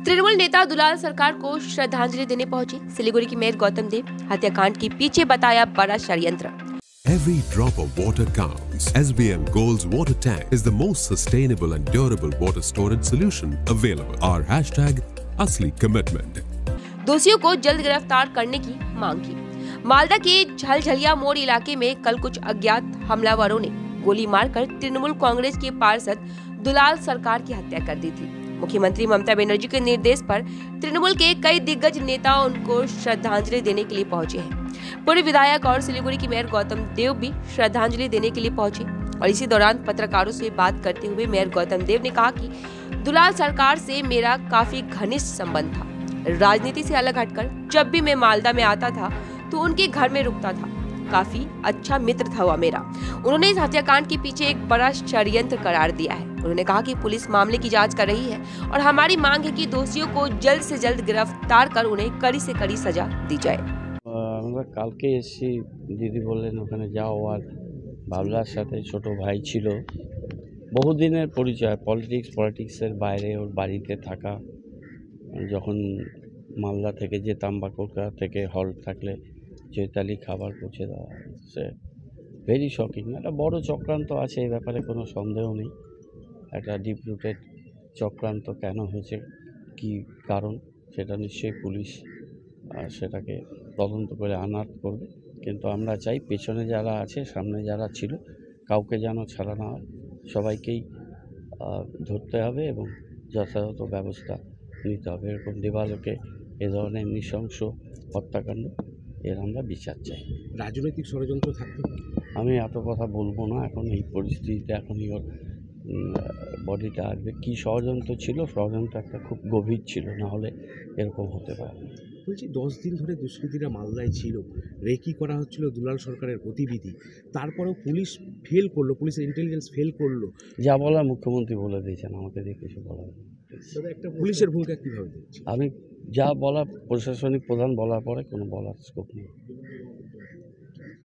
तृणमूल नेता दुलाल सरकार को श्रद्धांजलि देने पहुंचे सिलीगुड़ी की मेयर गौतम देव। हत्याकांड के पीछे बताया बड़ा षड्यंत्र। Every drop of water counts. SBM Gold's water tank is the most sustainable and durable water storage solution available. Our hashtag असली commitment. दोषियों को जल्द गिरफ्तार करने की मांग की। मालदा के झलझलिया मोड़ इलाके में कल कुछ अज्ञात हमलावरों ने गोली मारकर तृणमूल कांग्रेस के पार्षद दुलाल सरकार की हत्या कर दी थी। मुख्यमंत्री ममता बनर्जी के निर्देश पर तृणमूल के कई दिग्गज नेता उनको श्रद्धांजलि देने के लिए पहुंचे हैं। पूर्व विधायक और सिलीगुड़ी की मेयर गौतम देव भी श्रद्धांजलि देने के लिए पहुंचे और इसी दौरान पत्रकारों से बात करते हुए मेयर गौतम देव ने कहा कि दुलाल सरकार से मेरा काफी घनिष्ठ संबंध था। राजनीति से अलग हटकर जब भी मैं मालदा में आता था तो उनके घर में रुकता था। काफी अच्छा मित्र था वह मेरा। उन्होंने इस हत्याकांड के पीछे एक बड़ा षड्यंत्र करार दिया है। उन्होंने कहा कि पुलिस मामले की जांच कर रही है और हमारी मांग है कि दोषियों को जल्द से जल्द गिरफ्तार कर उन्हें कड़ी से कड़ी सजा दी जाए। আমরা কালকে এসেছি, দিদি বললেন ওখানে যাও। আর বাবলার সাথে ছোট ভাই ছিল, বহুদিনের পরিচয়, পলিটিক্সের বাইরে ওর বাড়িতে থাকা। যখন মালদা থেকে যেতাম বা কলকাতা থেকে হল থাকলে চৈতালি খাবার পৌঁছে দেওয়া, সে ভেরি শকিং। একটা বড় চক্রান্ত আছে, এই ব্যাপারে কোনো সন্দেহ নেই। একটা ডিপ রুটেড চক্রান্ত কেন হয়েছে, কি কারণ, সেটা নিশ্চয়ই পুলিশ সেটাকে তদন্ত করে আনাত করবে। কিন্তু আমরা চাই পেছনে যারা আছে, সামনে যারা ছিল, কাউকে যেন ছাড়া না হয়, সবাইকেই ধরতে হবে এবং যথাযথ ব্যবস্থা নিতে হবে। এরকম দেবালোকে এ ধরনের নৃশংস হত্যাকাণ্ড, এর আমরা বিচার চাই। রাজনৈতিক ষড়যন্ত্র থাকতে আমি এত কথা বলবো না এখন, এই পরিস্থিতিতে এখনই ওর বডিটা আসবে। কী ষড়যন্ত্র ছিল, ষড়যন্ত্র একটা খুব গভীর ছিল, না হলে এরকম হতে পারে। বলছি 10 দিন ধরে দুষ্কৃতীরা মালদায় ছিল, রেকি করা হচ্ছিল দুলাল সরকারের গতিবিধি, তারপরেও পুলিশ ফেল করলো, পুলিশের ইন্টেলিজেন্স ফেল করলো। যা বলার মুখ্যমন্ত্রী বলে দিয়েছেন, আমাকে দিয়ে কিছু বলার পুলিশের ভূমিকা কীভাবে দেখছি? আমি যা বলা প্রশাসনিক প্রধান বলার পরে কোনো বলার স্কোপ নেই।